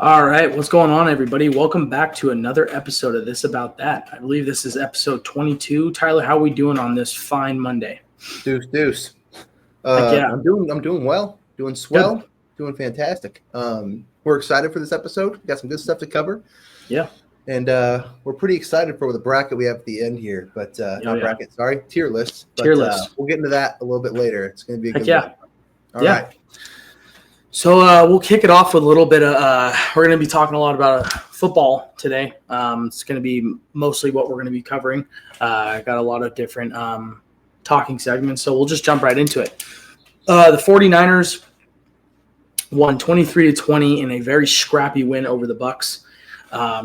All right, what's going on, everybody? Welcome back to another episode of This About That. I believe this is episode 22. Tyler, how are we doing on this fine Monday? Deuce. Heck yeah. I'm doing well, doing swell, Good. doing fantastic. We're excited for this episode. We got some good stuff to cover. Yeah. And we're pretty excited for the bracket we have at the end here, but bracket, sorry, tier list. But, tier list. We'll get into that a little bit later. It's going to be a Heck good yeah. one. All right. So we'll kick it off with a little bit of we're going to be talking a lot about football today. It's going to be mostly what we're going to be covering. I got a lot of different talking segments, so we'll just jump right into it. The 49ers won 23-20 in a very scrappy win over the Bucs.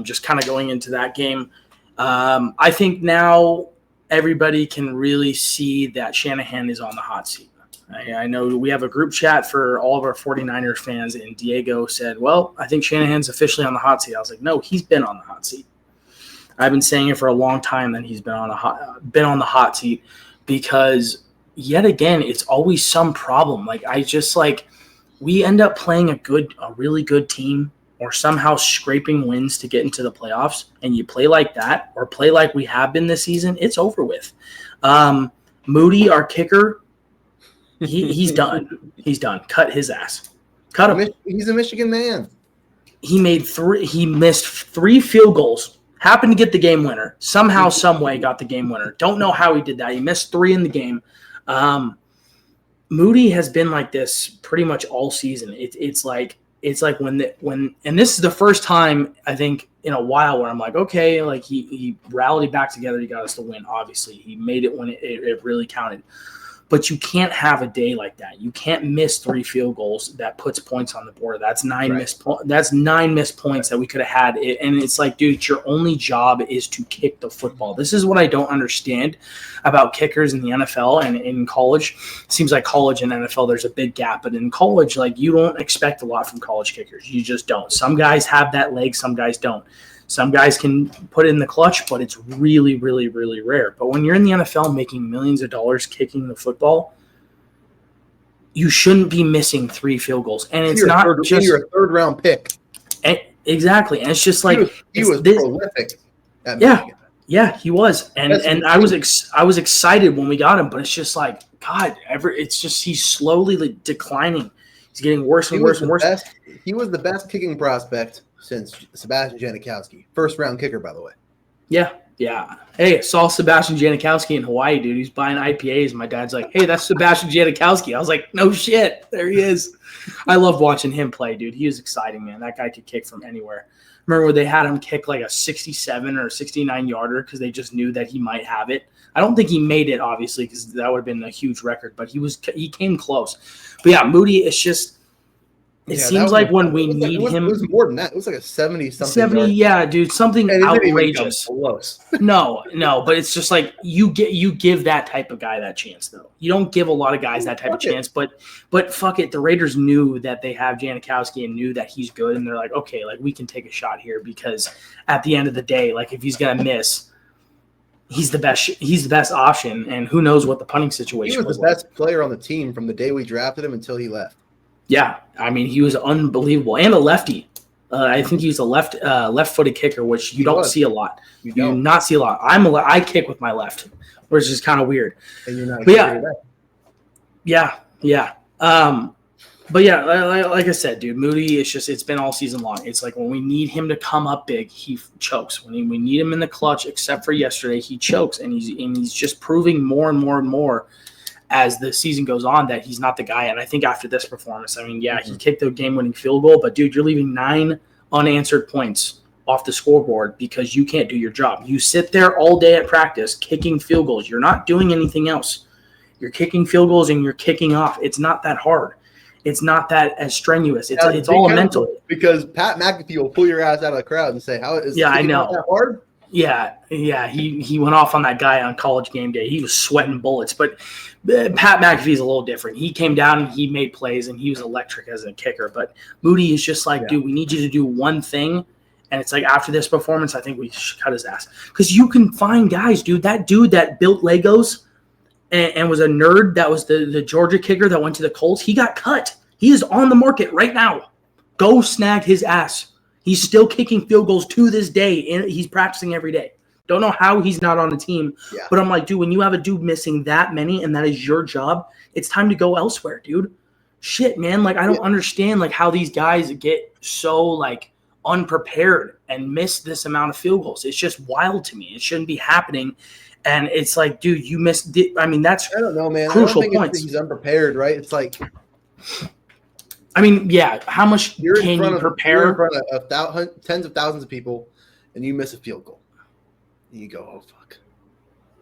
Just kind of going into that game. I think now everybody can really see that Shanahan is on the hot seat. I know we have a group chat for all of our 49ers fans, and Diego said, well, I think Shanahan's officially on the hot seat. I was like, no, he's been on the hot seat. I've been saying it for a long time that he's been on the hot seat because, yet again, it's always some problem. We end up playing a really good team or somehow scraping wins to get into the playoffs, and you play like that or play like we have been this season, it's over with. Moody, our kicker, he's done. He's done. Cut his ass. Cut him. He's a Michigan man. He missed 3 field goals. Happened to get the game winner. Somehow, some way got the game winner. Don't know how he did that. He missed 3 in the game. Moody has been like this pretty much all season. It's like when and this is the first time I think in a while where I'm like, okay, like he rallied back together. He got us to win. Obviously, he made it when it really counted. But you can't have a day like that. You can't miss 3 field goals that puts points on the board. That's 9 missed points that we could have had. And it's like, dude, your only job is to kick the football. This is what I don't understand about kickers in the NFL and in college. It seems like college and NFL, there's a big gap. But in college, like, you don't expect a lot from college kickers. You just don't. Some guys have that leg. Some guys don't. Some guys can put it in the clutch, but it's really, really, really rare. But when you're in the NFL making millions of dollars kicking the football, you shouldn't be missing 3 field goals. And it's not just – you're a third-round pick. Exactly. And it's just like – He was prolific at Michigan. Yeah, he was. And I was excited when we got him, but it's just like, God, it's just he's slowly declining. He's getting worse and worse and worse. He was the best kicking prospect since Sebastian Janikowski. First-round kicker, by the way. Yeah. Hey, I saw Sebastian Janikowski in Hawaii, dude. He's buying IPAs. My dad's like, hey, that's Sebastian Janikowski. I was like, no shit. There he is. I love watching him play, dude. He was exciting, man. That guy could kick from anywhere. Remember when they had him kick like a 67 or 69-yarder because they just knew that he might have it? I don't think he made it, obviously, because that would have been a huge record, but he came close. But, yeah, Moody, it's just – It seems like when we need him. It was more than that. It was like a 70-something. 70, yeah, dude, something outrageous. No, but it's just like you give that type of guy that chance, though. You don't give a lot of guys that type of chance, but fuck it. The Raiders knew that they have Janikowski and knew that he's good, and they're like, okay, like we can take a shot here because at the end of the day, like if he's gonna miss, he's the best option, and who knows what the punting situation was. He was the best player on the team from the day we drafted him until he left. Yeah, I mean, he was not and a lefty. I think he was a left-footed kicker, which you don't see a lot. You do not see a lot. I kick with my left, which is kind of weird. And you're not. Yeah. But yeah, like I said, dude, Moody. It's been all season long. It's like when we need him to come up big, he chokes. When we need him in the clutch, except for yesterday, he chokes, and he's just proving more and more and more as the season goes on that he's not the guy. And I think after this performance, I mean, he kicked the game-winning field goal, but, dude, you're leaving 9 unanswered points off the scoreboard because you can't do your job. You sit there all day at practice kicking field goals. You're not doing anything else. You're kicking field goals and you're kicking off. It's not that hard. It's not that as strenuous. It's all mental. Because Pat McAfee will pull your ass out of the crowd and say, "How is I know not that hard?" Yeah. He went off on that guy on College game day. He was sweating bullets, but Pat McAfee is a little different. He came down and he made plays, and he was electric as a kicker. But Moody is just like, dude, we need you to do one thing. And it's like after this performance, I think we should cut his ass. Because you can find guys, dude. That dude that built Legos and was a nerd, that was the Georgia kicker that went to the Colts, he got cut. He is on the market right now. Go snag his ass. He's still kicking field goals to this day, and he's practicing every day. Don't know how he's not on the team, but I'm like, dude, when you have a dude missing that many and that is your job, it's time to go elsewhere, dude. Shit, man. Like, I don't understand like how these guys get so like unprepared and miss this amount of field goals. It's just wild to me. It shouldn't be happening. And it's like, dude, you missed. I mean, that's I don't know, man. Crucial I don't think points. He's unprepared, right? It's like, I mean, yeah. How much can you prepare? You're in front of tens of thousands of people, and you miss a field goal. And you go, oh fuck,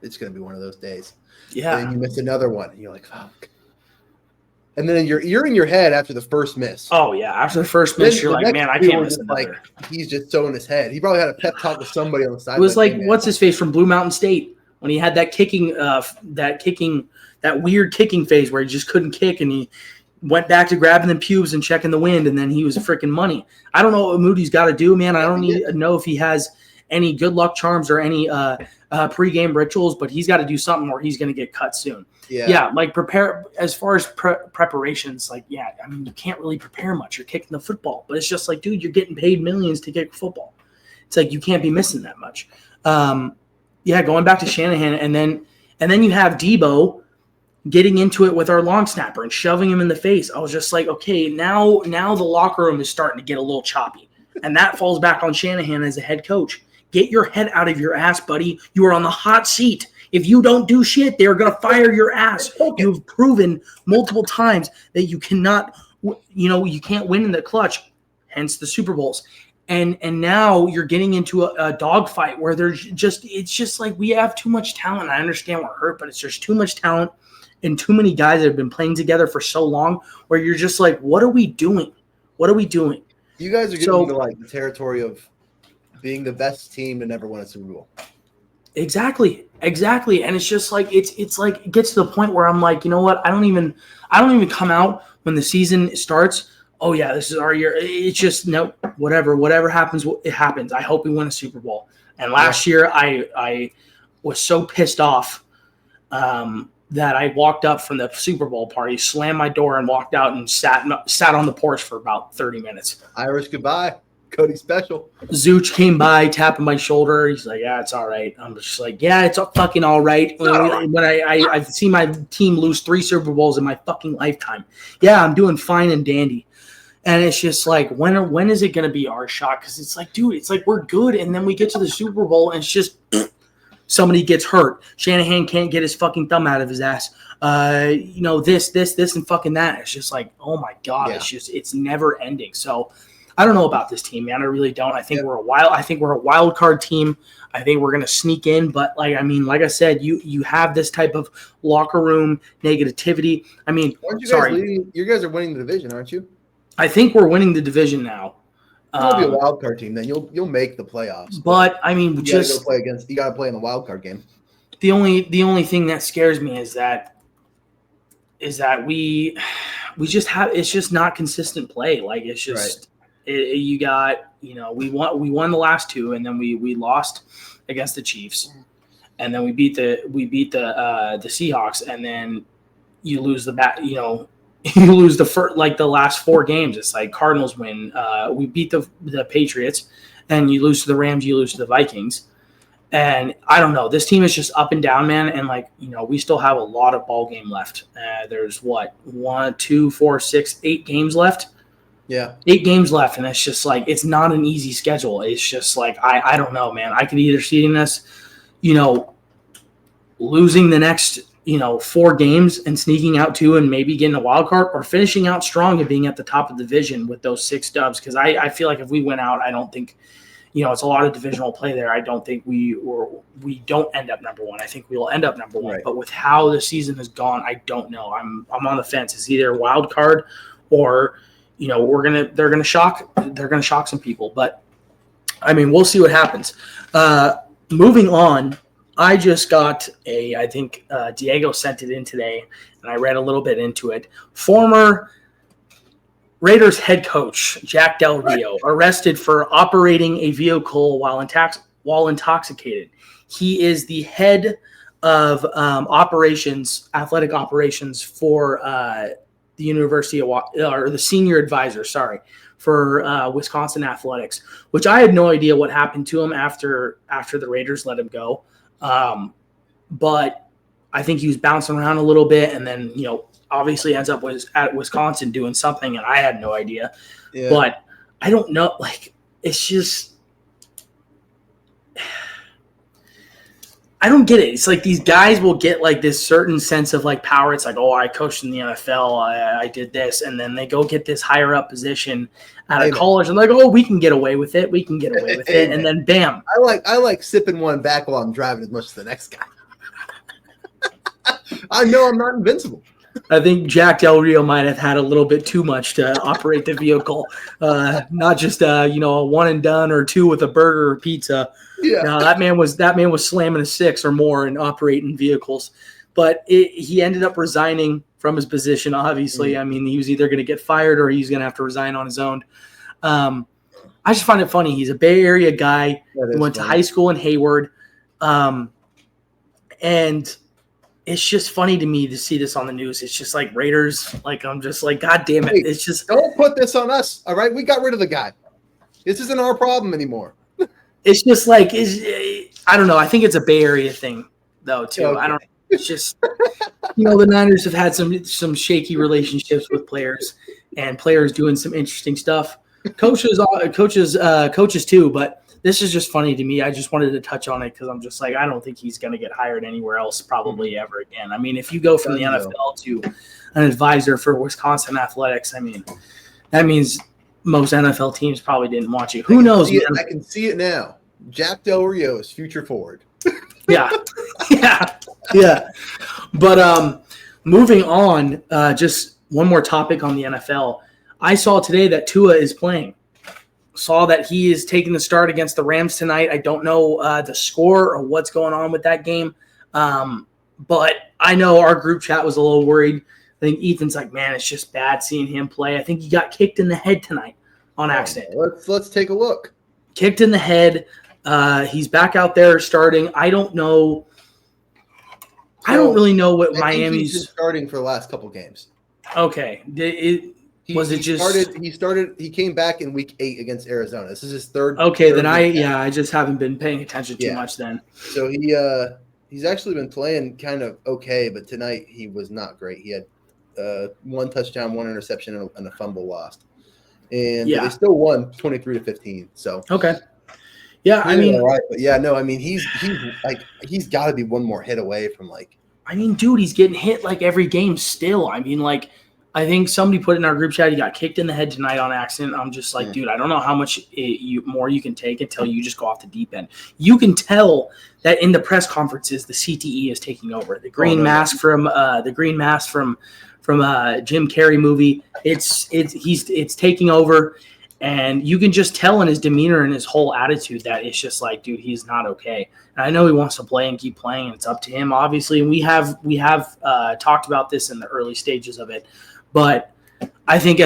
it's gonna be one of those days. Yeah. And then you miss another one, and you're like, fuck. And then you're in your head after the first miss. Oh yeah, after the first miss, you're like, man, I can't miss another. Like, he's just so in his head. He probably had a pep talk with somebody on the side. It was like what's his face from Blue Mountain State when he had that weird kicking phase where he just couldn't kick, and he went back to grabbing the pubes and checking the wind, and then he was freaking money. I don't know what Moody's got to do, man. I don't need to know if he has any good luck charms or any pregame rituals, but he's got to do something or he's going to get cut soon. Yeah, like prepare as far as preparations. Like, yeah, I mean, you can't really prepare much. You're kicking the football, but it's just like, dude, you're getting paid millions to kick football. It's like you can't be missing that much. Yeah, going back to Shanahan, and then you have Debo getting into it with our long snapper and shoving him in the face. I was just like, okay, now the locker room is starting to get a little choppy, and that falls back on Shanahan as a head coach. Get your head out of your ass, buddy. You are on the hot seat. If you don't do shit, they're going to fire your ass. You've proven multiple times that you cannot, you can't win in the clutch, hence the Super Bowls. And now you're getting into a dogfight where it's just like we have too much talent. I understand we're hurt, but it's just too much talent and too many guys that have been playing together for so long where you're just like, what are we doing? What are we doing? You guys are getting into like the territory of being the best team to never win a Super Bowl. Exactly. And it's just like it's like it gets to the point where I'm like, you know what? I don't even come out when the season starts. Oh yeah, this is our year. It's just no, whatever happens, it happens. I hope we win a Super Bowl. And last year I was so pissed off that I walked up from the Super Bowl party, slammed my door, and walked out and sat on the porch for about 30 minutes. Irish goodbye. Cody special. Zooch came by, tapping my shoulder. He's like, yeah, it's all right. I'm just like, yeah, it's fucking all right. When I've seen my team lose 3 Super Bowls in my fucking lifetime. Yeah, I'm doing fine and dandy. And it's just like, when is it going to be our shot? Because it's like, dude, it's like we're good. And then we get to the Super Bowl and it's just somebody gets hurt. Shanahan can't get his fucking thumb out of his ass. This, and fucking that. It's just like, oh my God, it's never ending. So I don't know about this team, man. I really don't. I think we're a wild card team. I think we're gonna sneak in, but like I said, you have this type of locker room negativity. I mean, you guys are winning the division, aren't you? I think we're winning the division now. You'll be a wild card team, then you'll make the playoffs. But I mean, you gotta play in the wild card game. The only thing that scares me is that we just have it's just not consistent play. Like it's just. Right. We won the last 2, and then we lost against the Chiefs, and then we beat the Seahawks, and then you lose the last 4 games. It's like Cardinals win. We beat the Patriots, and you lose to the Rams. You lose to the Vikings, and I don't know. This team is just up and down, man. And we still have a lot of ball game left. There's 1, 2, 4, 6, 8 games left. Yeah. 8 games left, and it's just like it's not an easy schedule. It's just like I don't know, man. I could either see this, losing the next, 4 games and sneaking out 2 and maybe getting a wild card, or finishing out strong and being at the top of the division with those 6 dubs. Because I feel like if we went out, I don't think, it's a lot of divisional play there. I don't think we don't end up number 1. I think we'll end up number 1. Right. But with how the season has gone, I don't know. I'm on the fence. It's either a wild card or they're gonna shock some people, but I mean, we'll see what happens. Moving on, I just got I think Diego sent it in today, and I read a little bit into it. Former Raiders head coach Jack Del Rio arrested for operating a vehicle while intoxicated. He is the head of athletic operations for the University of or the senior advisor, for Wisconsin Athletics, which I had no idea what happened to him after the Raiders let him go. But I think he was bouncing around a little bit, and then obviously ends up at Wisconsin doing something, and I had no idea. Yeah. But I don't know. Like, it's just I don't get it. It's like these guys will get like this certain sense of like power. It's like, oh, I coached in the NFL. I did this. And then they go get this higher up position out of college. And like, oh, we can get away with it. We can get away with it. And then bam. I like sipping one back while I'm driving as much as the next guy. I know I'm not invincible. I think Jack Del Rio might have had a little bit too much to operate the vehicle. Not just a one and done or two with a burger or pizza. Yeah. No, that man was slamming a 6 or more and operating vehicles. But he ended up resigning from his position, obviously. Mm-hmm. I mean, he was either going to get fired or he's going to have to resign on his own. I just find it funny. He's a Bay Area guy. He went to high school in Hayward. And it's just funny to me to see this on the news. It's just like Raiders. Like, I'm just like, God damn it. It's just. Don't put this on us. All right. We got rid of the guy. This isn't our problem anymore. It's just like, I don't know. I think it's a Bay Area thing, though, too. Okay. I don't. It's just, the Niners have had some shaky relationships with players, and players doing some interesting stuff. Coaches too. But this is just funny to me. I just wanted to touch on it because I'm just like, I don't think he's going to get hired anywhere else probably ever again. I mean, if you go from the NFL to an advisor for Wisconsin Athletics, I mean, that means most NFL teams probably didn't want you. Who knows? I can see it now. Jack Del Rio is future forward. Yeah. But moving on, just one more topic on the NFL. I saw today that Tua is playing. Saw that he is taking the start against the Rams tonight. I don't know the score or what's going on with that game. But I know our group chat was a little worried. I think Ethan's like, man, it's just bad seeing him play. I think he got kicked in the head tonight on accident. Let's take a look. Kicked in the head. He's back out there starting. I don't know. I don't really know what Miami's he's been starting for the last couple games. Okay. He came back in week 8 against Arizona. This is his third. Okay, then I just haven't been paying attention too much then. So he's actually been playing kind of okay, but tonight he was not great. He had 1 touchdown, 1 interception, and a fumble lost. And they still won 23-15. So okay. Yeah, I mean, right, but he's got to be one more hit away from like. I mean, dude, he's getting hit like every game still. I mean, like, I think somebody put in our group chat he got kicked in the head tonight on accident. I'm just like, dude, I don't know how much more you can take until you just go off the deep end. You can tell that in the press conferences, the CTE is taking over. The green mask from Jim Carrey movie. It's taking over. And you can just tell in his demeanor and his whole attitude that it's just like, dude, he's not okay. And I know he wants to play and keep playing, and it's up to him, obviously. And we have talked about this in the early stages of it, but I think you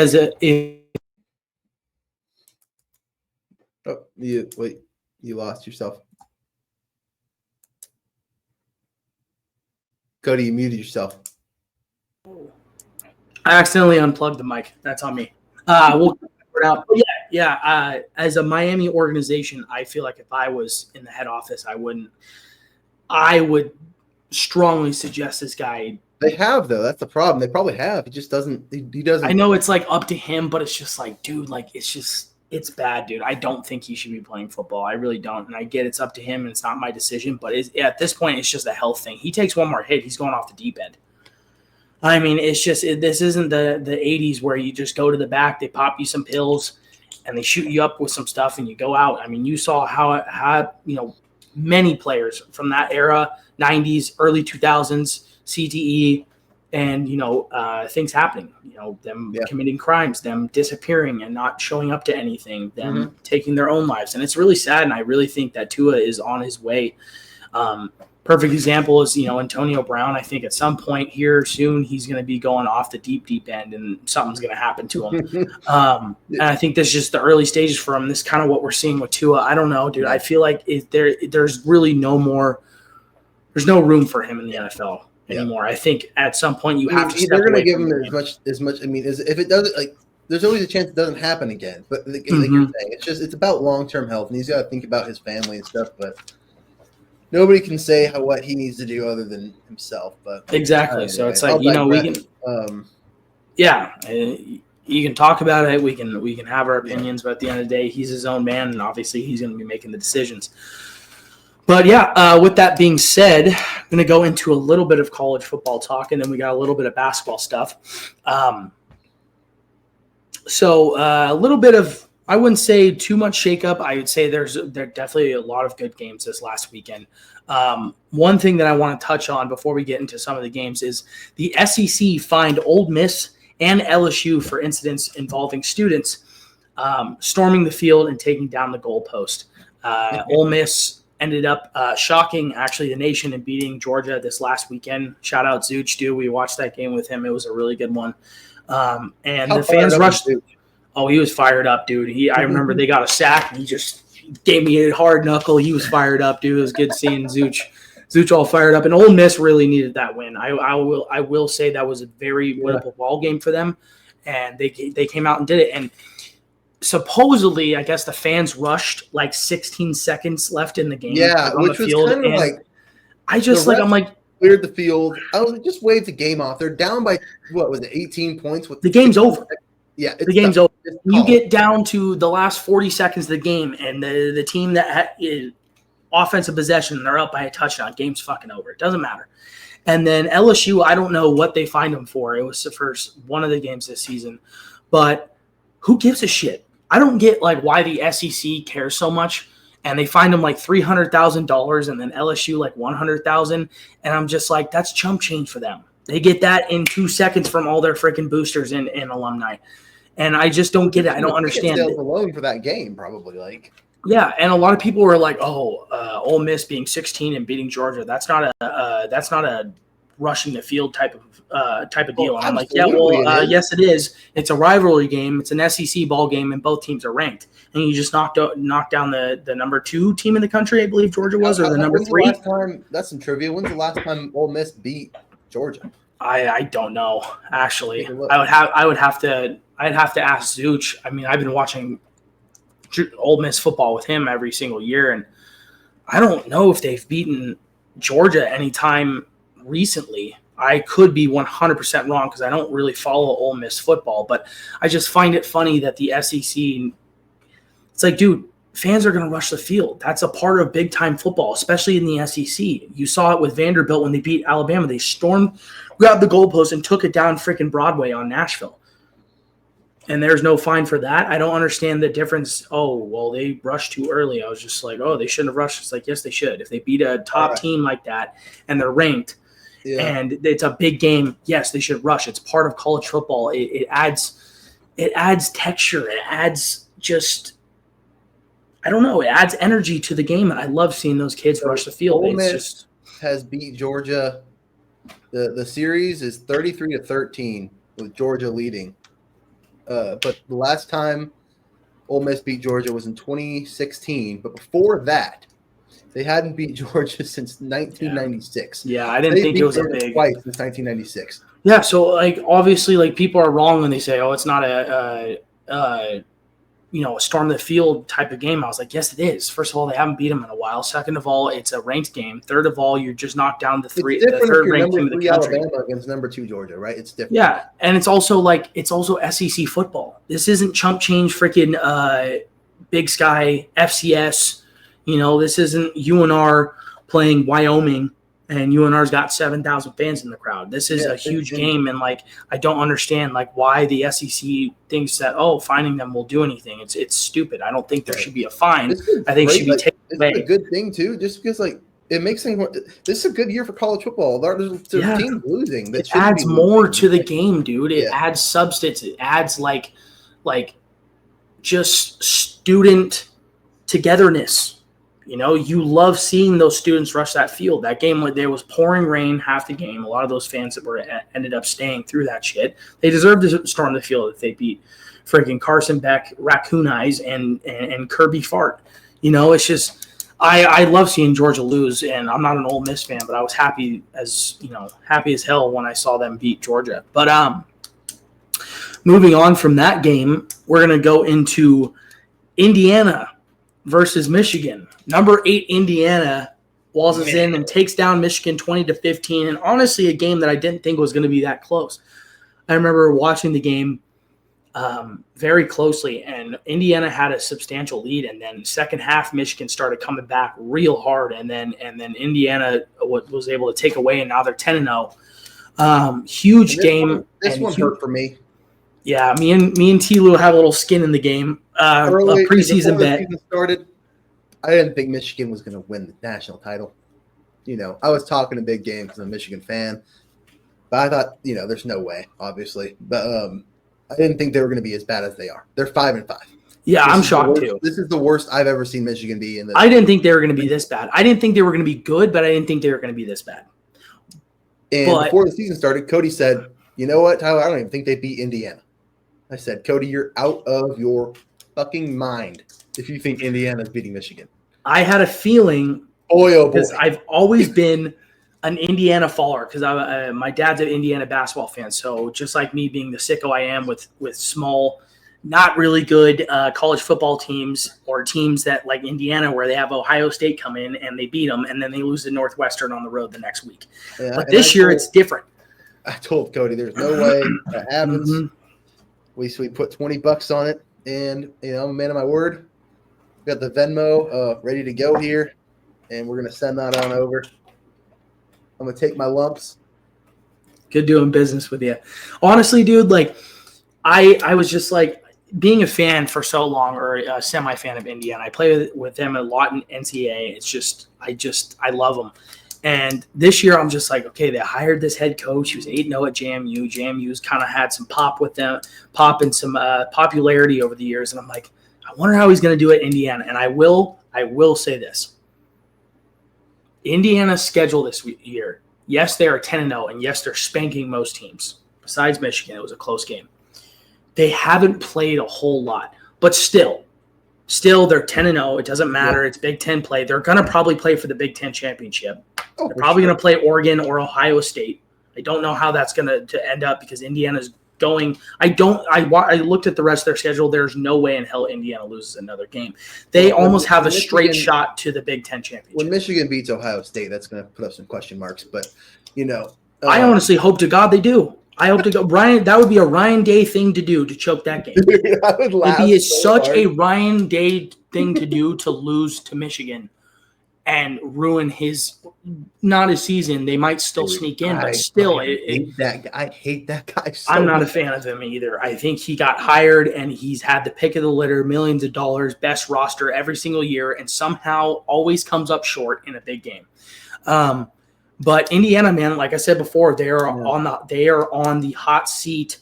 lost yourself. Cody, you muted yourself. I accidentally unplugged the mic. That's on me. We'll out. But as a Miami organization, I feel like if I was in the head office, I would strongly suggest this guy. They have, though. That's the problem. They probably have. He just doesn't. He doesn't. I know it's like up to him, but it's just like, dude, like it's bad, dude. I don't think he should be playing football. I really don't. And I get it's up to him and it's not my decision, but at this point, it's just a health thing. He takes one more hit, he's going off the deep end. I mean, it's just this isn't the 80s where you just go to the back, they pop you some pills, and they shoot you up with some stuff, and you go out. I mean, you saw how many players from that era, 90s, early 2000s, CTE, and things happening. Them committing crimes, them disappearing and not showing up to anything, them taking their own lives, and it's really sad. And I really think that Tua is on his way. Perfect example is, Antonio Brown. I think at some point here soon, he's going to be going off the deep end and something's going to happen to him. And I think that's just the early stages for him. This is kind of what we're seeing with Tua. I don't know, dude. I feel like there's really there's no room for him in the NFL anymore. I think at some point you have to. They're going to give him as much. I mean, if it doesn't, like, there's always a chance it doesn't happen again. But like you're saying, it's about long-term health, and he's got to think about his family and stuff. But nobody can say what he needs to do other than himself. But exactly. So it's like, we can, you can talk about it. We can have our opinions, but at the end of the day, he's his own man, and obviously he's going to be making the decisions. But with that being said, I'm going to go into a little bit of college football talk, and then we got a little bit of basketball stuff. So a little bit of, I wouldn't say too much shakeup. I would say there definitely a lot of good games this last weekend. One thing that I want to touch on before we get into some of the games is the SEC fined Ole Miss and LSU for incidents involving students storming the field and taking down the goalpost. Ole Miss ended up shocking, actually, the nation and beating Georgia this last weekend. Shout out Zooch, dude. We watched that game with him. It was a really good one. And the fans rushed. Oh, he was fired up, dude. I remember they got a sack, and he just gave me a hard knuckle. He was fired up, dude. It was good seeing Zooch all fired up. And Ole Miss really needed that win. I will say that was a very winnable ball game for them, and they came out and did it. And supposedly, I guess the fans rushed like 16 seconds left in the game. Yeah, which was kind of like I'm like, cleared the field. I was just waved the game off. They're down by what was it, 18 points? The game's over. Yeah, the game's over. You get down to the last 40 seconds of the game, and the team that is offensive possession, they're up by a touchdown. Game's fucking over. It doesn't matter. And then LSU, I don't know what they fined them for. It was the first one of the games this season, but who gives a shit? I don't get like why the SEC cares so much, and they fined them like $300,000, and then LSU like $100,000, and I'm just like, that's chump change for them. They get that in 2 seconds from all their freaking boosters and alumni, and I just don't get it. I don't understand it. Alone for that game, probably like. Yeah, and a lot of people were like, Ole Miss being 16 and beating Georgia, that's not a rushing the field type of deal. And I'm like, yes, it is. It's a rivalry game. It's an SEC ball game, and both teams are ranked. And you just knocked down the number 2 team in the country, I believe Georgia was, or the number 3. That's some trivia. When's the last time Ole Miss beat Georgia? I don't know, actually. I'd have to ask Zooch. I mean, I've been watching Ole Miss football with him every single year, and I don't know if they've beaten Georgia anytime recently. I could be 100% wrong because I don't really follow Ole Miss football, but I just find it funny that the SEC, it's like, dude, fans are going to rush the field. That's a part of big-time football, especially in the SEC. You saw it with Vanderbilt when they beat Alabama. They grabbed the goalpost, and took it down freaking Broadway on Nashville. And there's no fine for that. I don't understand the difference. Oh, well, they rushed too early. I was just like, they shouldn't have rushed. It's like, yes, they should. If they beat a top team like that and they're ranked and it's a big game, yes, they should rush. It's part of college football. It adds texture. It adds just – I don't know. It adds energy to the game, and I love seeing those kids rush the field. Ole Miss has beat Georgia. The series is 33-13 with Georgia leading. But the last time Ole Miss beat Georgia was in 2016. But before that, they hadn't beat Georgia since 1996. Yeah, I didn't think it was a big twice since 1996. Yeah, so like obviously, like people are wrong when they say, it's not a storm the field type of game. I was like, yes, it is. First of all, they haven't beat them in a while. Second of all, it's a ranked game. Third of all, you just knocked down the third ranked team in the country. Alabama against number 2 Georgia, right? It's different. Yeah, and it's also SEC football. This isn't chump change freaking Big Sky FCS. This isn't UNR playing Wyoming, and UNR's got 7,000 fans in the crowd. This is a huge game, and I don't understand why the SEC thinks that finding them will do anything. It's stupid. I don't think there should be a fine. I think it should be taken away. It's a good thing too, just because it makes things. This is a good year for college football. There's teams losing. It adds more to the game, dude. It adds substance. It adds just student togetherness. You love seeing those students rush that field. That game where there was pouring rain half the game. A lot of those fans that ended up staying through that shit, they deserved to storm the field if they beat freaking Carson Beck, Raccoon Eyes, and Kirby Fart. It's just I love seeing Georgia lose, and I'm not an Ole Miss fan, but I was happy as hell when I saw them beat Georgia. But moving on from that game, we're going to go into Indiana versus Michigan. Number 8 Indiana waltzes in and takes down Michigan 20-15, and honestly, a game that I didn't think was going to be that close. I remember watching the game very closely, and Indiana had a substantial lead, and then second half Michigan started coming back real hard, and then Indiana was able to take away, and now they're 10-0. Huge game. This one hurt for me. Yeah, me and T-Lou have a little skin in the game. Early, a preseason bet. The season started, I didn't think Michigan was going to win the national title. I was talking a big game because I'm a Michigan fan, but I thought, there's no way, obviously. But I didn't think they were going to be as bad as they are. They're 5-5. Yeah, I'm shocked too. This is the worst I've ever seen Michigan be. I didn't think they were going to be this bad. I didn't think they were going to be good, but I didn't think they were going to be this bad. And before the season started, Cody said, "You know what, Tyler? I don't even think they beat Indiana." I said, "Cody, you're out of your fucking mind if you think Indiana's beating Michigan." I had a feeling, because I've always been an Indiana follower, because my dad's an Indiana basketball fan. So just like me being the sicko I am with small, not really good college football teams, or teams that like Indiana where they have Ohio State come in and they beat them and then they lose to Northwestern on the road the next week. Yeah, but this year it's different. I told Cody there's no way that happens. Mm-hmm. We put $20 on it, and I'm a man of my word. Got the Venmo ready to go here, and we're gonna send that on over. I'm gonna take my lumps. Good doing business with you. Honestly, dude, like I was just like being a fan for so long, or a semi-fan of Indiana. I play with them a lot in NCAA. It's just I love them. And this year I'm just like, okay, they hired this head coach. He was 8-0 at JMU. JMU's kind of had some pop and some popularity over the years. And I'm like, I wonder how he's going to do it at Indiana. And I will say this. Indiana's schedule this year, yes, they are 10-0, and yes, they're spanking most teams. Besides Michigan, it was a close game. They haven't played a whole lot, but still they're 10-0. It doesn't matter. Yeah. It's Big Ten play. They're going to probably play for the Big Ten championship. They're probably going to play Oregon or Ohio State. I don't know how that's going to end up, because Indiana's going. I looked at the rest of their schedule. There's no way in hell Indiana loses another game. They almost have a straight shot to the Big Ten championship. When Michigan beats Ohio State, that's going to put up some question marks. But I honestly hope to God they do. I hope to go. Ryan, that would be a Ryan Day thing to do, to choke that game. I would laugh. It'd be such a Ryan Day thing to do, to lose to Michigan and ruin his season. They might still sneak in, but still, I hate that guy. I'm not a fan of him either. I think he got hired and he's had the pick of the litter, millions of dollars, best roster every single year, and somehow always comes up short in a big game. But Indiana, man, like I said before, they are on the hot seat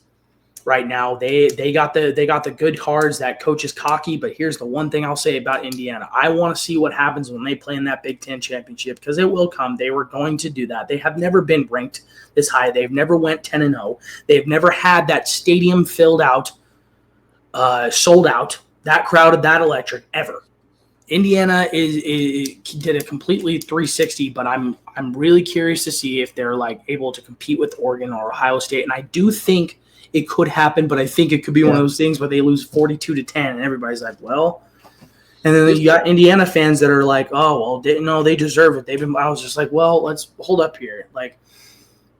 right now. They got the good cards. That coach is cocky, but here's the one thing I'll say about Indiana. I want to see what happens when they play in that Big Ten championship, because it will come. They were going to do that. They have never been ranked this high. They've never went 10-0. They've never had that stadium filled out, sold out, that crowded, that electric ever. Indiana did a completely 360, but I'm really curious to see if they're like able to compete with Oregon or Ohio State. And I do think it could happen, but I think it could be one of those things where they lose 42-10, and everybody's like, well. And then you got Indiana fans that are like, oh, well, they deserve it. I was just like, well, let's hold up here. Like,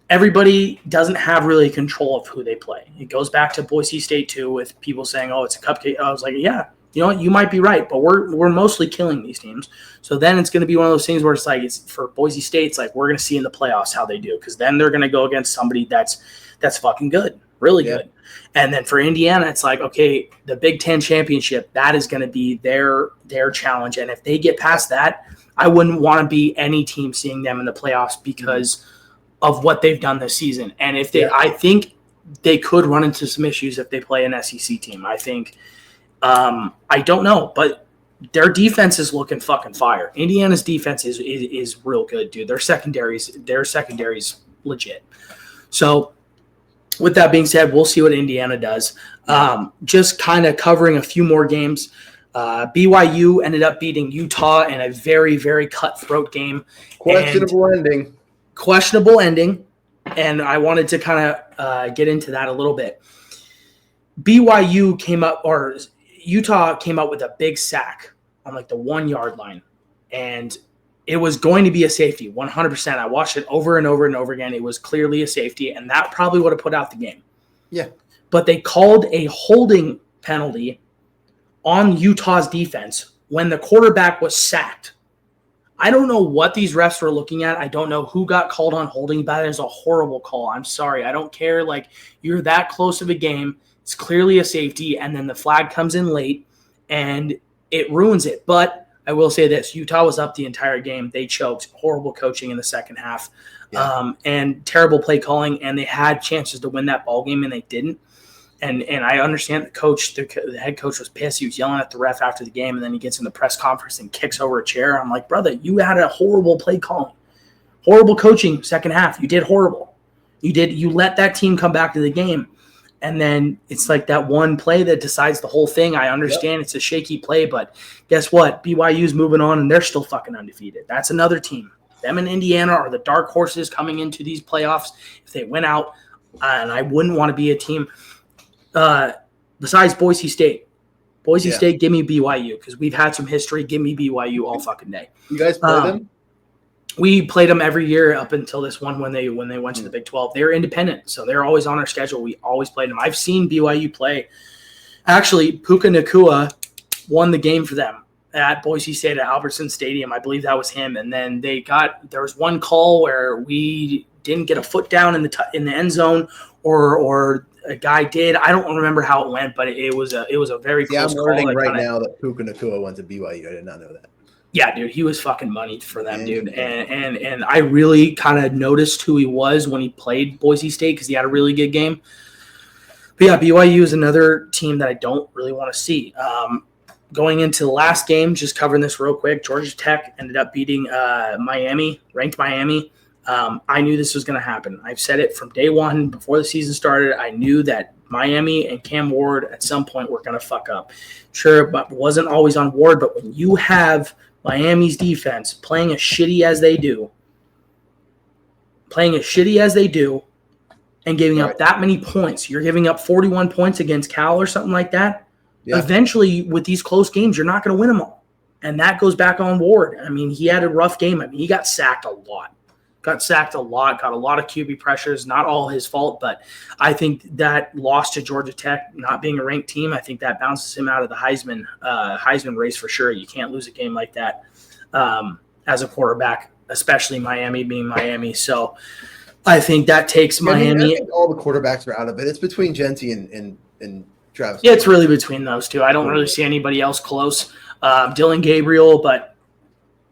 everybody doesn't have really control of who they play. It goes back to Boise State too, with people saying, oh, it's a cupcake. I was like, yeah. You know what? You might be right, but we're mostly killing these teams. So then it's going to be one of those things where it's like, it's for Boise State. It's like, we're going to see in the playoffs how they do, because then they're going to go against somebody that's fucking good, really good. And then for Indiana, it's like, okay, the Big Ten championship, that is going to be their challenge. And if they get past that, I wouldn't want to be any team seeing them in the playoffs because of what they've done this season. And if I think they could run into some issues if they play an SEC team. I think. I don't know, but their defense is looking fucking fire. Indiana's defense is real good, dude. Their secondary's legit. So with that being said, we'll see what Indiana does. Just kind of covering a few more games. BYU ended up beating Utah in a very, very cutthroat game. Questionable ending. And I wanted to kind of get into that a little bit. BYU came up, or Utah came up with a big sack on like the 1 yard line, and it was going to be a safety, 100%. I watched it over and over and over again. It was clearly a safety, and that probably would have put out the game. Yeah. But they called a holding penalty on Utah's defense when the quarterback was sacked. I don't know what these refs were looking at. I don't know who got called on holding, but that is a horrible call. I'm sorry. I don't care. Like, you're that close of a game. It's clearly a safety, and then the flag comes in late, and it ruins it. But I will say this. Utah was up the entire game. They choked. Horrible coaching in the second half, and terrible play calling, and they had chances to win that ball game, and they didn't. And I understand the head coach was pissed. He was yelling at the ref after the game, and then he gets in the press conference and kicks over a chair. I'm like, brother, you had a horrible play calling, horrible coaching second half. You did horrible. You let that team come back to the game. And then it's like that one play that decides the whole thing. I understand It's a shaky play, but guess what? BYU's moving on, and they're still fucking undefeated. That's another team. Them and Indiana are the dark horses coming into these playoffs. If they win out, and I wouldn't want to be a team besides Boise State. Boise State, give me BYU because we've had some history. Give me BYU all fucking day. You guys play them? We played them every year up until this one when they went to the Big 12. They're independent, so they're always on our schedule. We always played them. I've seen BYU play. Actually, Puka Nacua won the game for them at Boise State at Albertson Stadium. I believe that was him. And then there was one call where we didn't get a foot down in the end zone, or a guy did. I don't remember how it went, but it was a very close call. I'm learning right now that Puka Nacua went to BYU. I did not know that. Yeah, dude, he was fucking money for them, dude. And I really kind of noticed who he was when he played Boise State because he had a really good game. But yeah, BYU is another team that I don't really want to see. Going into the last game, just covering this real quick, Georgia Tech ended up beating ranked Miami. I knew this was going to happen. I've said it from day one before the season started. I knew that Miami and Cam Ward at some point were going to fuck up. Sure, but wasn't always on Ward. But when you have Miami's defense playing as shitty as they do, and giving up that many points, you're giving up 41 points against Cal or something like that. Yeah. Eventually, with these close games, you're not going to win them all. And that goes back on Ward. I mean, he had a rough game. I mean, he got sacked a lot. Got a lot of QB pressures. Not all his fault, but I think that loss to Georgia Tech, not being a ranked team, I think that bounces him out of the Heisman race for sure. You can't lose a game like that as a quarterback, especially Miami being Miami. So I think that takes Miami. I think all the quarterbacks are out of it. It's between Genty and Travis. Yeah, it's really between those two. I don't really see anybody else close. Dylan Gabriel, but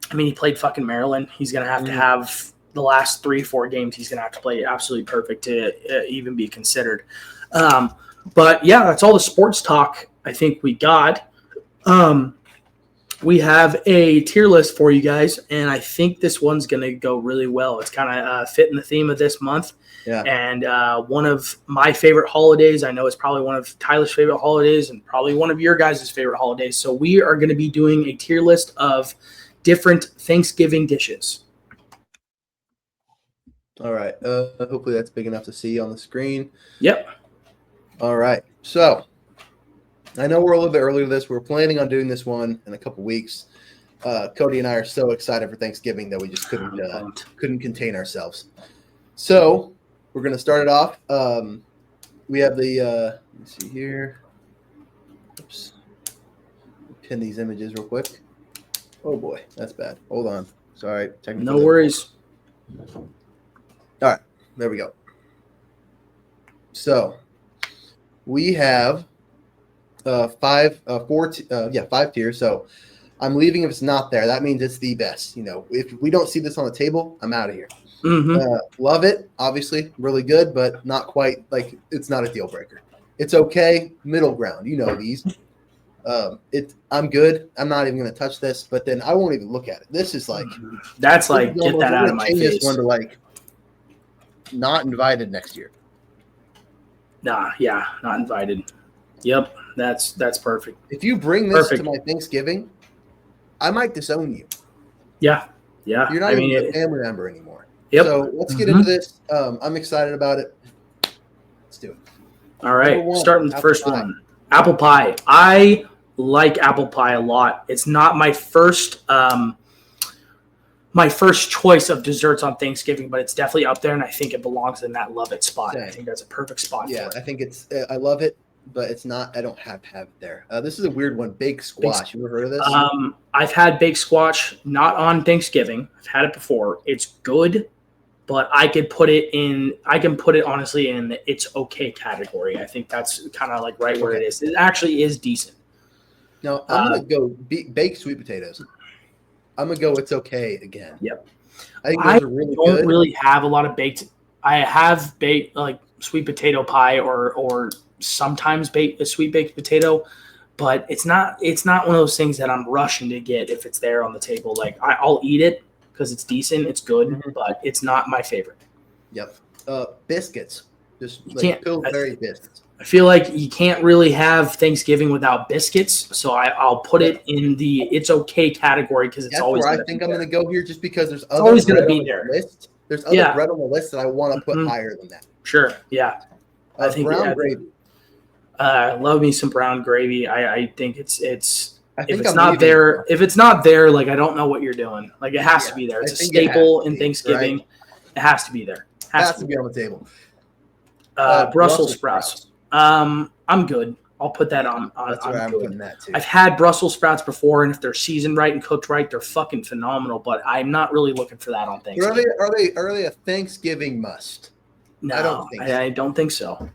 I mean, he played fucking Maryland. He's going to have the last 3-4 games, he's going to have to play absolutely perfect to even be considered. But yeah, that's all the sports talk I think we got. We have a tier list for you guys, and I think this one's going to go really well. It's kind of fitting the theme of this month. Yeah. And one of my favorite holidays, I know it's probably one of Tyler's favorite holidays and probably one of your guys' favorite holidays. So we are going to be doing a tier list of different Thanksgiving dishes. All right. Hopefully that's big enough to see on the screen. Yep. All right. So I know we're a little bit early to this. We're planning on doing this one in a couple weeks. Cody and I are so excited for Thanksgiving that we just couldn't contain ourselves. So we're going to start it off. We have the let me see here. Oops. Pin these images real quick. Oh boy, that's bad. Hold on. Sorry. No worries. All right, there we go. So we have 5 tiers. So I'm leaving if it's not there. That means it's the best. You know, if we don't see this on the table, I'm out of here. Mm-hmm. Love it, obviously, really good, but not quite like it's not a deal breaker. It's okay, middle ground. You know these. I'm good. I'm not even going to touch this, but then I won't even look at it. This is like that's like get that out of my face. This one to like not invited next year. Nah, yeah, not invited. Yep, that's perfect. If you bring this to my Thanksgiving, I might disown you. Yeah. You're not even a family member anymore. Yep. So let's get into this. I'm excited about it. Let's do it. All right, starting with the first pie. one. Apple pie. I like apple pie a lot. It's not my first choice of desserts on Thanksgiving, but it's definitely up there, and I think it belongs in that love it spot. Same. I think that's a perfect spot for it. I think it's I love it, but it's not. I don't have it there. This is a weird one. Baked squash. You ever heard of this? I've had baked squash, not on Thanksgiving. I've had it before. It's good, but I can put it honestly in the it's okay category. I think that's kind of like right where it is. It actually is decent. Now I'm gonna go baked sweet potatoes. I'm gonna go it's okay again. Yep. I think those are really good. I don't really have a lot of baked. I have baked like sweet potato pie or sometimes a sweet baked potato, but it's not one of those things that I'm rushing to get if it's there on the table. Like I'll eat it because it's decent, it's good, but it's not my favorite. Yep. Biscuits, just like Pillsbury biscuits. I feel like you can't really have Thanksgiving without biscuits, so I'll put it in the it's okay category because it's always. I think I'm going to go here just because there's other always going to be there. List. There's other bread on the list that I want to put higher than that. Sure. Yeah. I think brown gravy. Love me some brown gravy. I think it's if it's not there, like I don't know what you're doing. Like it has to be there. It's a staple in Thanksgiving. Right? It has to be there. Has to be on the table. Brussels sprouts. I'm good. I'll put that on. That's where I'm putting that too. I've had Brussels sprouts before, and if they're seasoned right and cooked right, they're fucking phenomenal. But I'm not really looking for that on Thanksgiving. Are they a Thanksgiving must? No, I don't think so.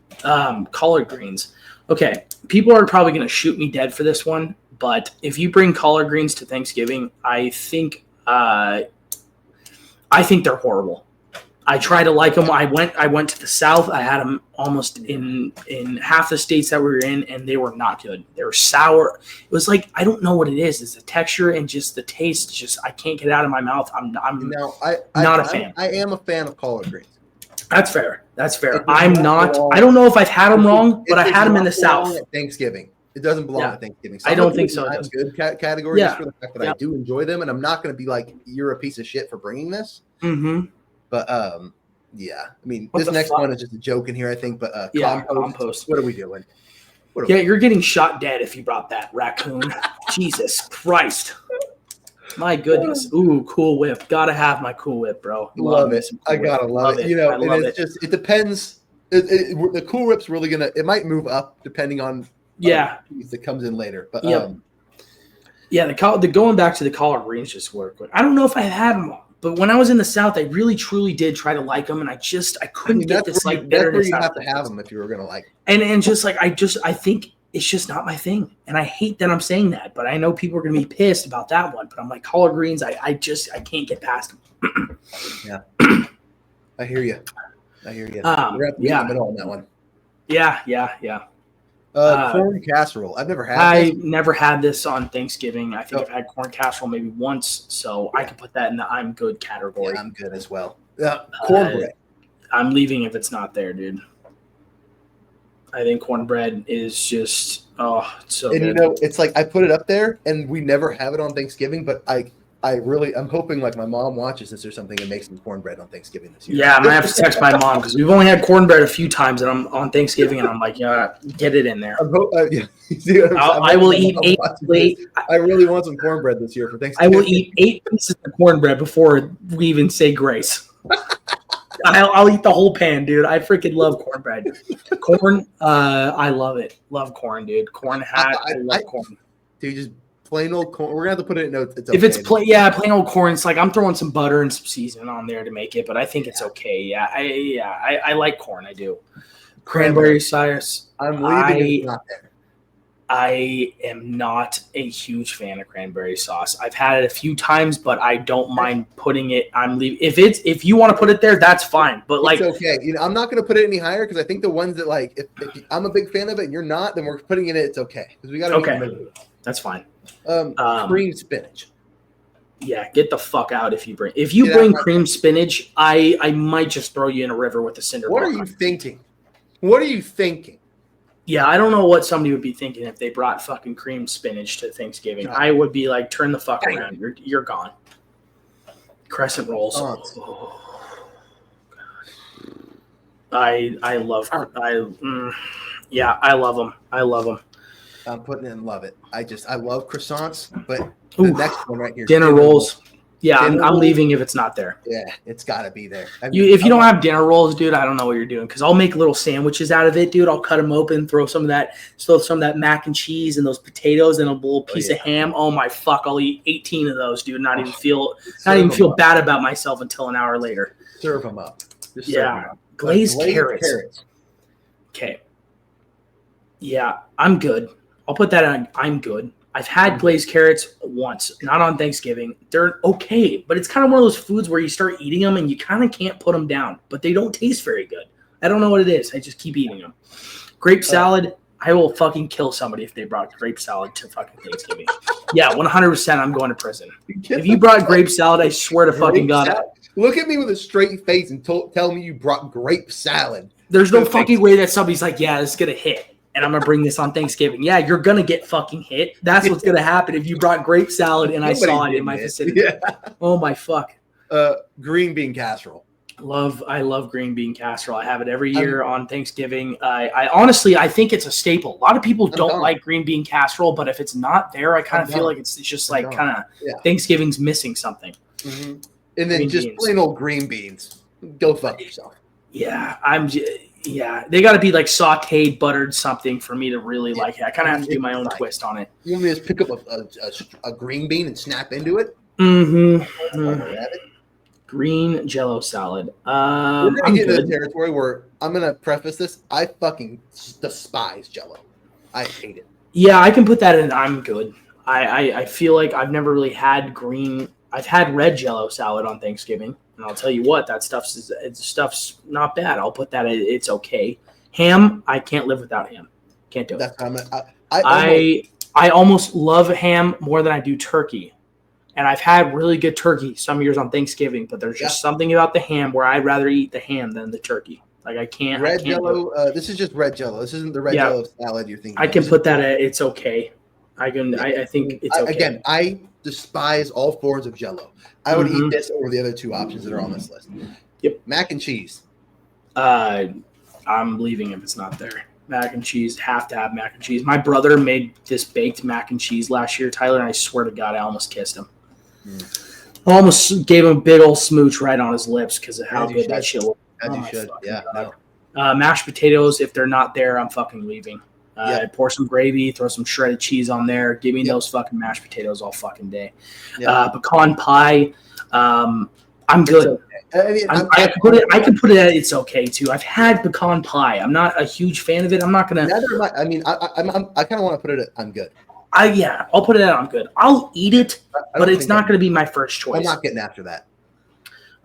Collard greens. Okay, people are probably going to shoot me dead for this one, but if you bring collard greens to Thanksgiving, I think they're horrible. I try to like them. I went to the South. I had them almost in half the states that we were in, and they were not good. They were sour. It was like I don't know what it is. It's the texture and just the taste. Just I can't get it out of my mouth. I'm not a fan. I am a fan of collard greens. That's fair. I'm not. I don't know if I've had them wrong, but I had them in the South. At Thanksgiving. It doesn't belong at Thanksgiving. So I don't think so. It's a good category just for the fact that I do enjoy them, and I'm not going to be like, you're a piece of shit for bringing this. Mm-hmm. But yeah, I mean, this next one is just a joke in here, I think. But compost. What are we doing? You're getting shot dead if you brought that raccoon. Jesus Christ. My goodness. Ooh, Cool Whip. Gotta have my Cool Whip, bro. Love it. I gotta love it. You know, and it's just, it depends. The Cool Whip's really gonna, it might move up depending on piece that comes in later. But the going back to the collard greens just work. I don't know if I had them all, but when I was in the South, I really truly did try to like them, and I couldn't get this like bitterness. You have to have them if you were gonna like. And just like I think it's just not my thing, and I hate that I'm saying that, but I know people are gonna be pissed about that one. But I'm like collard greens, I can't get past them. Yeah, I hear you. We're in the middle on that one. Yeah. Corn casserole. I've never had. I never had this on Thanksgiving. I think I've had corn casserole maybe once, so I can put that in the I'm good category. Yeah, I'm good as well. Cornbread. I'm leaving if it's not there, dude. I think cornbread is just it's so good. And you know, it's like I put it up there, and we never have it on Thanksgiving, but I'm hoping like my mom watches this or something and makes some cornbread on Thanksgiving this year. Yeah, I might have to text my mom because we've only had cornbread a few times, and I'm on Thanksgiving, and I'm like, get it in there. I will eat 8. I really want some cornbread this year for Thanksgiving. I will eat 8 pieces of cornbread before we even say grace. I'll eat the whole pan, dude. I freaking love cornbread. Corn, I love it. Love corn, dude. Corn hat. I love corn. Dude, just plain old corn. We're gonna have to put it in notes. If it's plain old corn, it's like I'm throwing some butter and some seasoning on there to make it, but I think it's okay. Yeah, I like corn. I do. Cranberry sauce. I'm leaving it not there. I am not a huge fan of cranberry sauce. I've had it a few times, but I don't mind putting it. I'm leaving. If you want to put it there, that's fine. But like, it's okay. You know, I'm not going to put it any higher because I think the ones that like, if I'm a big fan of it and you're not, then we're putting it in. It's okay because we got to. Okay, that's fine. Cream spinach. Yeah, get the fuck out if you bring cream spinach. I might just throw you in a river with a cinder block. What are you thinking? Yeah, I don't know what somebody would be thinking if they brought fucking cream spinach to Thanksgiving. I would be like, turn the fuck around. You're gone. Crescent rolls. I love Yeah, I love them. I'm putting in love it. I love croissants, but the next one right here, dinner rolls. Yeah, I'm leaving if it's not there. Yeah, it's got to be there. I mean, if you don't have dinner rolls, dude, I don't know what you're doing, because I'll make little sandwiches out of it, dude. I'll cut them open, throw some of that mac and cheese and those potatoes and a little piece of ham. Oh my fuck, I'll eat 18 of those, dude. Not even feel bad about myself until an hour later. Serve them up. Glazed carrots. Okay. Yeah, I'm good. I'll put that on. I'm good. I've had glazed carrots once, not on Thanksgiving. They're okay, but it's kind of one of those foods where you start eating them and you kind of can't put them down, but they don't taste very good. I don't know what it is. I just keep eating them. Grape salad, I will fucking kill somebody if they brought grape salad to fucking Thanksgiving. Yeah, 100% I'm going to prison. If you brought grape salad, I swear to fucking God. Salad. Look at me with a straight face and tell me you brought grape salad. There's no fucking way that somebody's like, yeah, it's going to hit. And I'm going to bring this on Thanksgiving. Yeah, you're going to get fucking hit. That's what's going to happen if you brought grape salad and I saw it in my vicinity. Yeah. Oh, my fuck. Green bean casserole. I love green bean casserole. I have it every year on Thanksgiving. I honestly, I think it's a staple. A lot of people don't like green bean casserole, but if it's not there, I kind of feel like it's just like kind of Thanksgiving's missing something. Mm-hmm. And then just plain old green beans. Go fuck yourself. Yeah, they got to be like sautéed, buttered something for me to really like it. I kind of have to do my own twist on it. You want me to just pick up a green bean and snap into it? Mm-hmm. Green Jello salad. We're going to get into the territory where I'm going to preface this. I fucking despise Jello. I hate it. Yeah, I can put that in. I'm good. I feel like I've never really had green. I've had red Jello salad on Thanksgiving. And I'll tell you what, that stuff's not bad. I'll put that. It's okay. Ham, I can't live without ham. Can't do it. I almost love ham more than I do turkey. And I've had really good turkey some years on Thanksgiving, but there's just something about the ham where I'd rather eat the ham than the turkey. Like I can't. Red Jello. This is just red Jello. This isn't the red Jello salad you're thinking. I can put that. It's okay. I think it's okay. Again, I despise all forms of Jello. I would eat this over the other two options that are on this list. Yep. Mac and cheese. I'm leaving if it's not there. Mac and cheese, have to have mac and cheese. My brother made this baked mac and cheese last year, Tyler, and I swear to God, I almost kissed him. I almost gave him a big old smooch right on his lips because of how good that shit was. As you should. Yeah. Mashed potatoes, if they're not there, I'm fucking leaving. Pour some gravy, throw some shredded cheese on there. Give me those fucking mashed potatoes all fucking day. Pecan pie, I'm good. I can put it at it's okay too. I've had pecan pie. I'm not a huge fan of it. I'm not gonna. Neither am I. I mean, I kind of want to put it at I'm good. I'll put it at I'm good. I'll eat it, but it's not going to be my first choice. I'm not getting after that.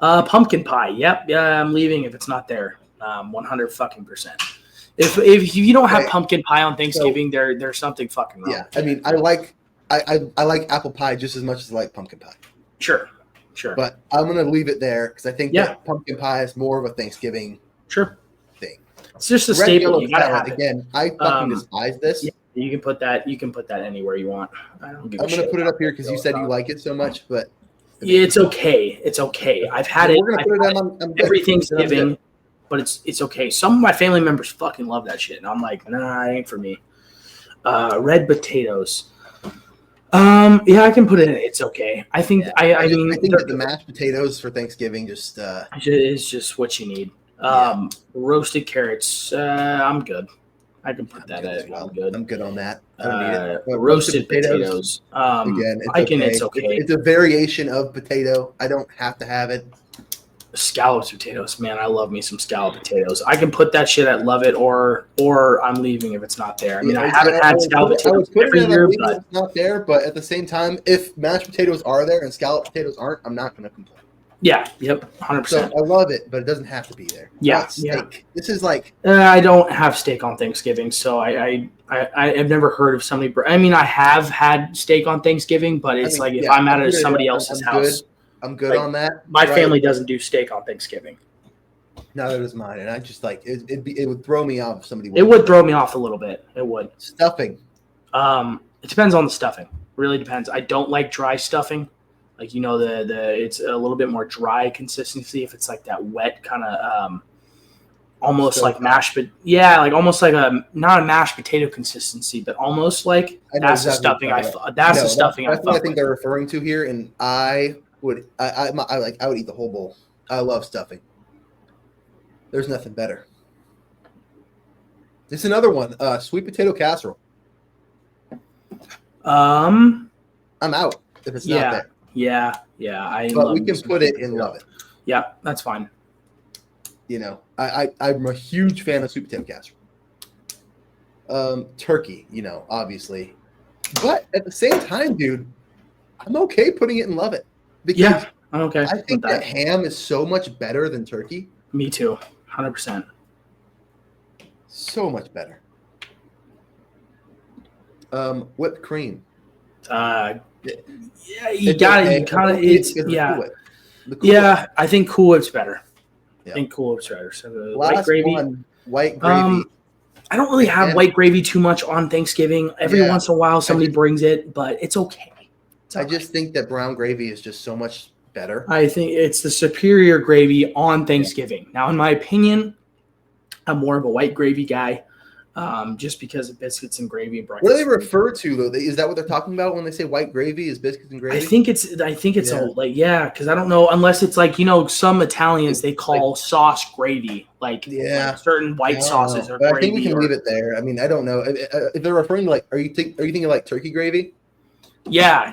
Pumpkin pie. Yep. Yeah, I'm leaving if it's not there. 100 fucking %. If you don't have pumpkin pie on Thanksgiving, there's something fucking wrong. Yeah, I mean, I like apple pie just as much as I like pumpkin pie. Sure. But I'm gonna leave it there because I think that pumpkin pie is more of a Thanksgiving thing. It's just a staple. You gotta have it. Again, I fucking despise this. Yeah, you can put that. You can put that anywhere you want. I don't give a shit. I'm gonna put it up here because you said you like it so much, but it's okay. It's okay. I've had it. We're gonna put it on every Thanksgiving. But it's okay. Some of my family members fucking love that shit. And I'm like, nah, it ain't for me. Red potatoes. I can put it in. It's okay. I think I think that the mashed potatoes for Thanksgiving just is just what you need. Roasted carrots. I'm good. I can put that in. Well. I'm good. I'm good on that. I don't need it. Roasted potatoes. Again, it's okay. It's a variation of potato. I don't have to have it. Scalloped potatoes, man, I love me some scalloped potatoes. I can put that shit at love it or I'm leaving if it's not there. I mean, I haven't had scalloped potatoes every year, but it's not there. But at the same time, if mashed potatoes are there and scalloped potatoes aren't, I'm not going to complain. Yeah, yep, 100%. So I love it, but it doesn't have to be there. Yeah, steak. This is like I don't have steak on Thanksgiving, so I've never heard of somebody. I mean, I have had steak on Thanksgiving, but it's if I'm at somebody else's house. I'm good on that. My family doesn't do steak on Thanksgiving. Neither does mine, and I just like it would throw me off if somebody. It would throw me off a little bit. It would. Stuffing. It depends on the stuffing. Really depends. I don't like dry stuffing. Like it's a little bit more dry consistency if it's like that wet kind of almost So like mashed, but yeah, like almost like not a mashed potato consistency, but almost like I know that's the exactly stuffing what I you're talking about. that's No, the stuffing I that's what I fuck think with. they're referring to here, and I would eat the whole bowl. I love stuffing. There's nothing better. This is another one, sweet potato casserole. Um, I'm out if it's not yeah, there, yeah. I but we love me can some put sweet it and potato. love it. Yeah, that's fine. You know, I'm a huge fan of sweet potato casserole. Turkey, you know, obviously, but at the same time, dude, I'm okay putting it and love it because Yeah, I'm okay I with think that that. ham is so much better than turkey. Me too, 100%. So much better. Whipped cream. Yeah, you It's got it. okay. You kind of It's it's because of the Cool yeah, Whip. The Cool yeah. Whip. I think Cool Whip's better. Yeah. I think Cool Whip's better. So the white Last gravy. one, white gravy. I don't really have Again, white gravy too much on Thanksgiving. Every yeah. once in a while, somebody brings it, but it's okay. I just think that brown gravy is just so much better. I think it's the superior gravy on Thanksgiving. Yeah. Now, in my opinion, I'm more of a white gravy guy, just because of biscuits and gravy and breakfast. What do they refer to though? Is that what they're talking about when they say white gravy? Is biscuits and gravy? I think it's because I don't know unless it's like some Italians they call sauce gravy, like certain white sauces or but gravy. I think we can leave it there. I mean, I don't know if they're referring to are you thinking like turkey gravy? Yeah.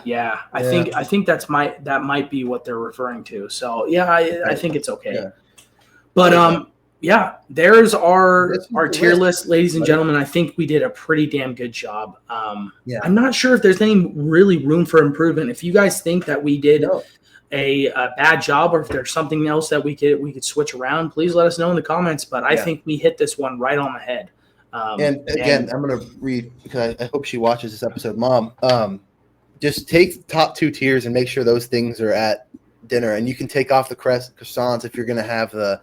I think that might be what they're referring to. So yeah, I think it's okay. Yeah. But yeah, there's our tier list, ladies and gentlemen. I think we did a pretty damn good job. I'm not sure if there's any really room for improvement. If you guys think that we did a bad job, or if there's something else that we could switch around, please let us know in the comments. But I think we hit this one right on the head. And again, I'm going to read because I hope she watches this episode, Mom. Just take the top 2 tiers and make sure those things are at dinner, and you can take off the croissants if you're going to have the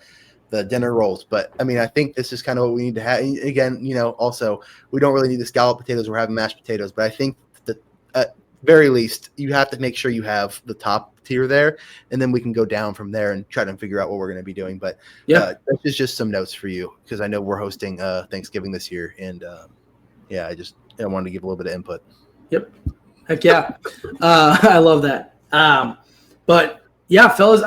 dinner rolls. But I mean, I think this is kind of what we need to have. Again, also we don't really need the scallop potatoes. We're having mashed potatoes, but I think that at very least you have to make sure you have the top tier there, and then we can go down from there and try to figure out what we're going to be doing. But this is just some notes for you because I know we're hosting Thanksgiving this year, and I wanted to give a little bit of input. Yep. Heck yeah. I love that. But yeah, fellas,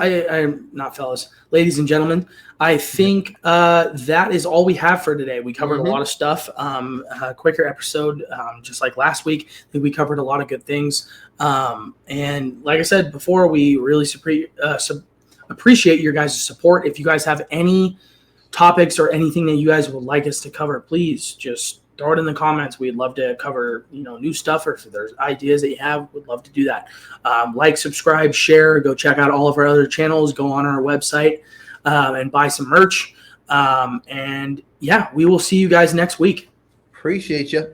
not fellas, ladies and gentlemen, I think that is all we have for today. We covered a lot of stuff. A quicker episode, just like last week. I think we covered a lot of good things. And like I said before, we really appreciate your guys' support. If you guys have any topics or anything that you guys would like us to cover, please just throw it in the comments. We'd love to cover, new stuff, or if there's ideas that you have, we'd love to do that. Like, subscribe, share, go check out all of our other channels, go on our website and buy some merch. And yeah, we will see you guys next week. Appreciate you.